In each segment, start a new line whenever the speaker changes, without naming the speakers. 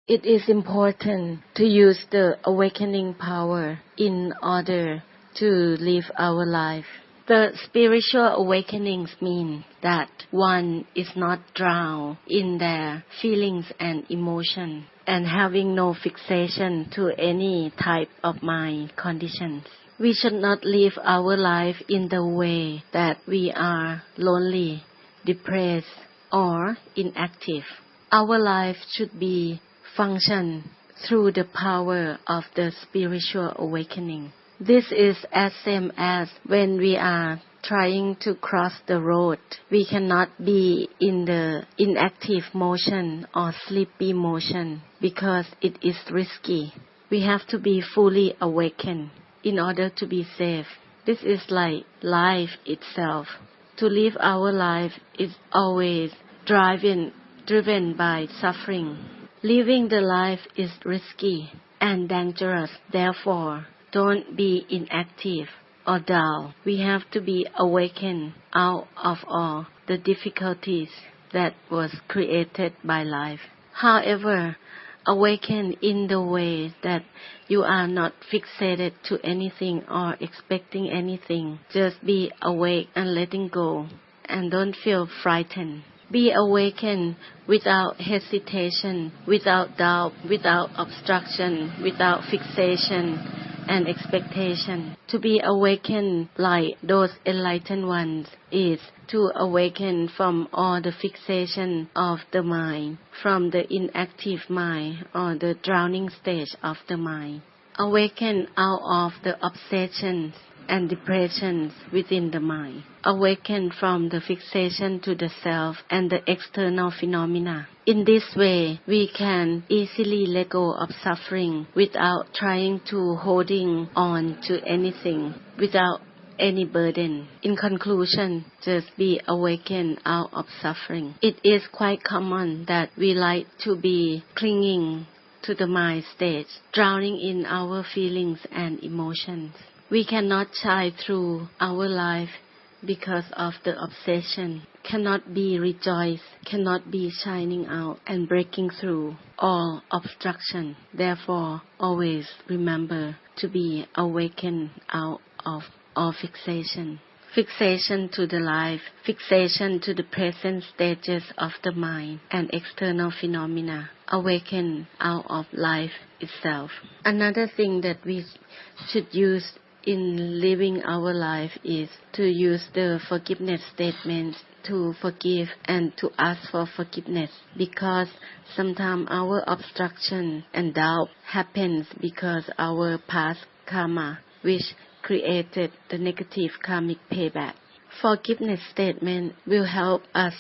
It is important to use the awakening power in order to live our life. The spiritual awakenings mean that one is not drowned in their feelings and emotions and having no fixation to any type of mind conditions. We should not live our life in the way that we are lonely, depressed, or inactive. Our life should be function through the power of the spiritual awakening. This is as same as when we are trying to cross the road. We cannot be in the inactive motion or sleepy motion because it is risky. We have to be fully awakened in order to be safe. This is like life itself. To live our life is always driven by suffering. Living the life is risky and dangerous. Therefore, don't be inactive or dull. We have to be awakened out of all the difficulties that was created by life. However, awaken in the way that you are not fixated to anything or expecting anything. Just be awake and letting go, and don't feel frightened. Be awakened without hesitation, without doubt, without obstruction, without fixation and expectation. To be awakened like those enlightened ones is to awaken from all the fixation of the mind, from the inactive mind or the drowning stage of the mind. Awaken out of the obsessions and depressions within the mind. Awaken from the fixation to the self and the external phenomena. In this way, we can easily let go of suffering without trying to holding on to anything, without any burden. In conclusion, just be awakened out of suffering. It is quite common that we like to be clinging to the mind stage, drowning in our feelings and emotions. We cannot shine through our life because of the obsession, cannot be rejoiced, cannot be shining out and breaking through all obstruction. Therefore, always remember to be awakened out of all fixation. Fixation to the life, fixation to the present stages of the mind and external phenomena. Awaken out of life itself. Another thing that we should use in living our life is to use the forgiveness statements to forgive and to ask for forgiveness, because sometimes our obstruction and doubt happens because our past karma, which created the negative karmic payback. Forgiveness statement will help us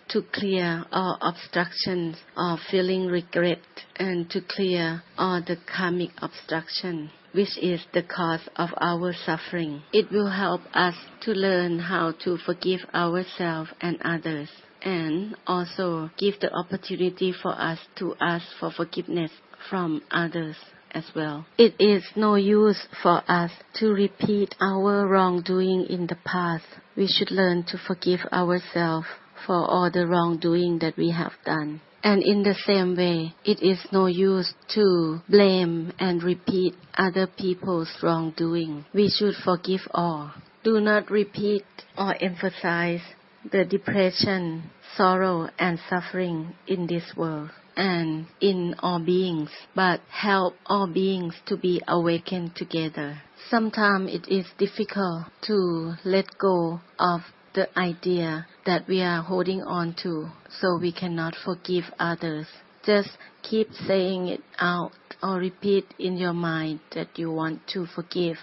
to clear all obstructions of feeling regret and to clear all the karmic obstruction, which is the cause of our suffering. It will help us to learn how to forgive ourselves and others, and also give the opportunity for us to ask for forgiveness from others as well. It is no use for us to repeat our wrongdoing in the past. We should learn to forgive ourselves for all the wrongdoing that we have done. And in the same way, it is no use to blame and repeat other people's wrongdoing. We should forgive all. Do not repeat or emphasize the depression, sorrow, and suffering in this world and in all beings, but help all beings to be awakened together. Sometimes it is difficult to let go of the idea that we are holding on to, so we cannot forgive others. Just keep saying it out or repeat in your mind that you want to forgive,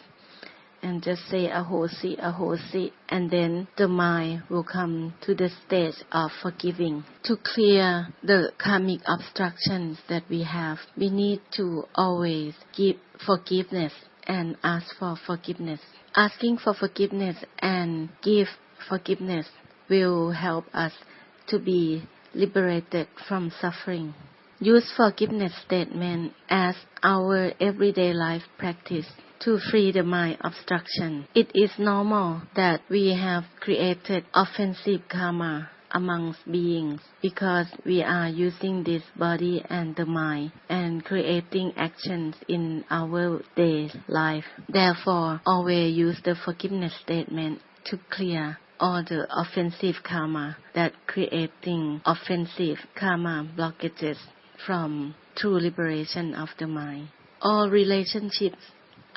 and just say ahosi, ahosi, and then the mind will come to the stage of forgiving. To clear the karmic obstructions that we have, we need to always give forgiveness and ask for forgiveness. Asking for forgiveness and give forgiveness will help us to be liberated from suffering. Use forgiveness statement as our everyday life practice to free the mind obstruction. It is normal that we have created offensive karma amongst beings because we are using this body and the mind and creating actions in our daily life. Therefore, always use the forgiveness statement to clear all the offensive karma that creating offensive karma blockages from true liberation of the mind. All relationships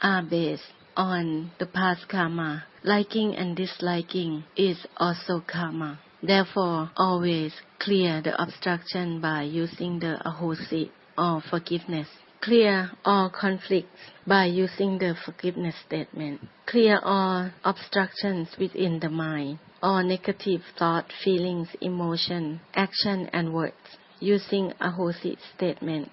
are based on the past karma. Liking and disliking is also karma. Therefore, always clear the obstruction by using the ahosi or forgiveness. Clear all conflicts by using the forgiveness statement. Clear all obstructions within the mind, all negative thought, feelings, emotion, action and words, using ahosi statement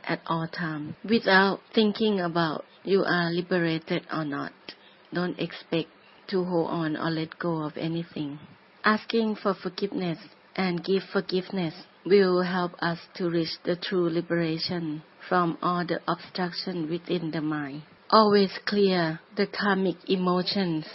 at all times. Without thinking about you are liberated or not. Don't expect to hold on or let go of anything. Asking for forgiveness and give forgiveness will help us to reach the true liberation from all the obstruction within the mind. Always clear the karmic emotions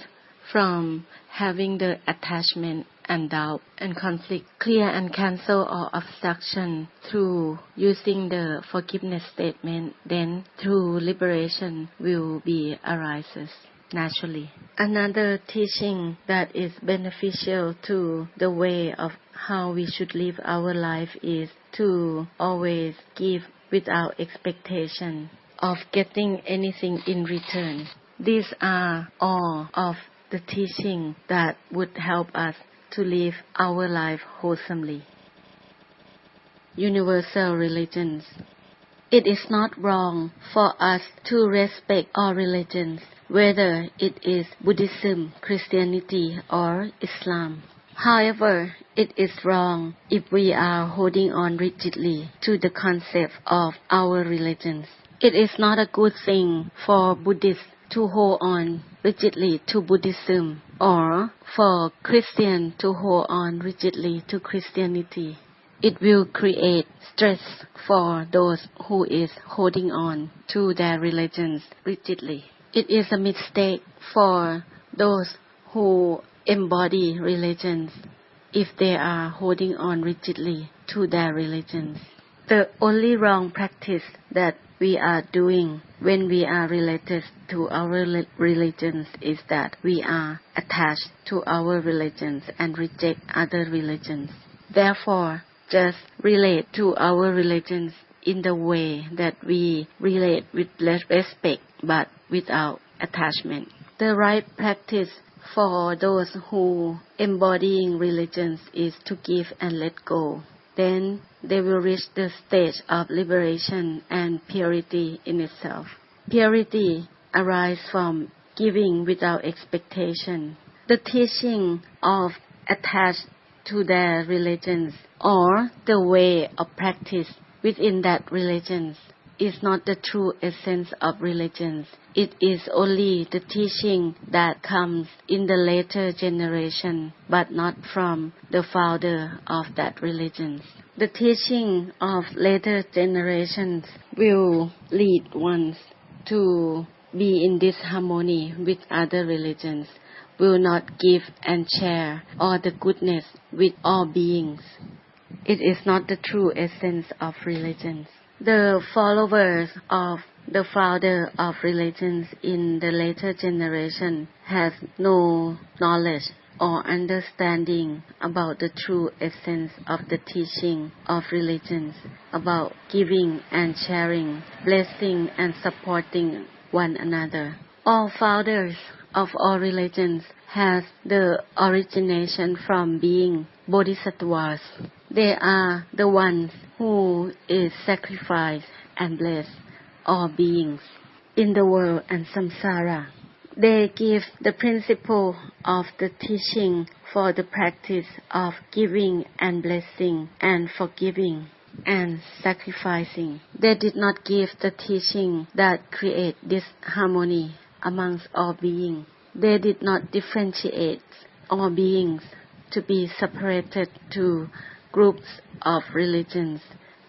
from having the attachment and doubt and conflict. Clear and cancel all obstruction through using the forgiveness statement. Then true liberation will be arises naturally. Another teaching that is beneficial to the way of how we should live our life is to always give without expectation of getting anything in return. These are all of the teaching that would help us to live our life wholesomely. Universal religions. It is not wrong for us to respect all religions, whether it is Buddhism, Christianity, or Islam. However, it is wrong if we are holding on rigidly to the concept of our religions. It is not a good thing for Buddhists to hold on rigidly to Buddhism or for Christians to hold on rigidly to Christianity. It will create stress for those who is holding on to their religions rigidly. It is a mistake for those who embody religions if they are holding on rigidly to their religions. The only wrong practice that we are doing when we are related to our religions is that we are attached to our religions and reject other religions. Therefore, just relate to our religions in the way that we relate with respect but without attachment. The right practice for those who embodying religions is to give and let go. Then they will reach the stage of liberation and purity in itself. Purity arises from giving without expectation. The teaching of attached to their religions or the way of practice within that religion is not the true essence of religions. It is only the teaching that comes in the later generation, but not from the founder of that religion. The teaching of later generations will lead ones to be in disharmony with other religions, will not give and share all the goodness with all beings. It is not the true essence of religions. The followers of the founder of religions in the later generation have no knowledge or understanding about the true essence of the teaching of religions, about giving and sharing, blessing and supporting one another. All founders of all religions have the origination from being bodhisattvas. They are the ones who is sacrificed and bless all beings in the world and samsara. They give the principle of the teaching for the practice of giving and blessing and forgiving and sacrificing. They did not give the teaching that create disharmony amongst all beings. They did not differentiate all beings to be separated to groups of religions,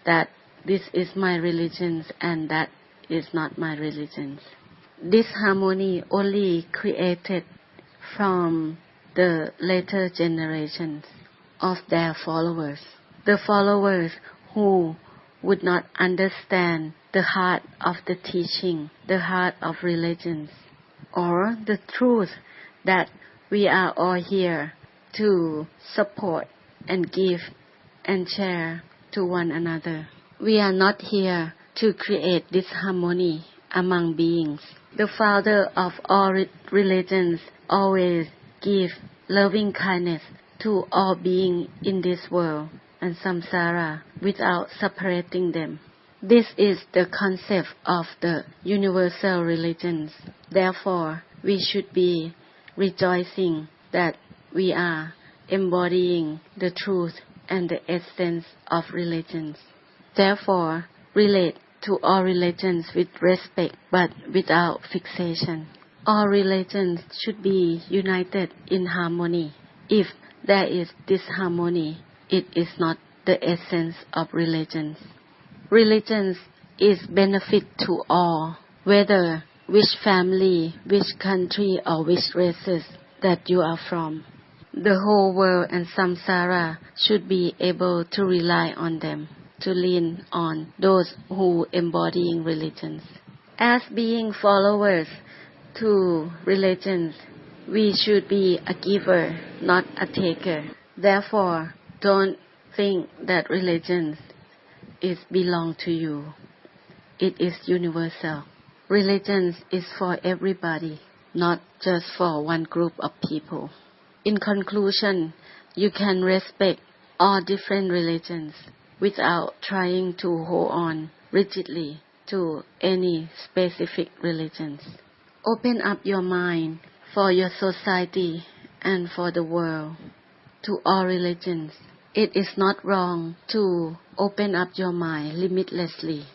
that this is my religion and that is not my religion. This harmony only created from the later generations. of their followers. The followers who would not understand the heart of the teaching, the heart of religions, or the truth that we are all here to support and give and share to one another. We are not here to create disharmony among beings. The founder of all religions always give loving kindness to all beings in this world and samsara without separating them. This is the concept of the universal religions. Therefore, we should be rejoicing that we are embodying the truth and the essence of religions. Therefore, relate to all religions with respect but without fixation. All religions should be united in harmony. If there is disharmony, it is not the essence of religions. Religions is benefit to all, whether which family, which country or which races that you are from. The whole world and samsara should be able to rely on them, to lean on those who embodying religions. As being followers to religions, we should be a giver, not a taker. Therefore, don't think that religions is belong to you. It is universal. Religions is for everybody, not just for one group of people. In conclusion, you can respect all different religions without trying to hold on rigidly to any specific religions. Open up your mind for your society and for the world to all religions. It is not wrong to open up your mind limitlessly.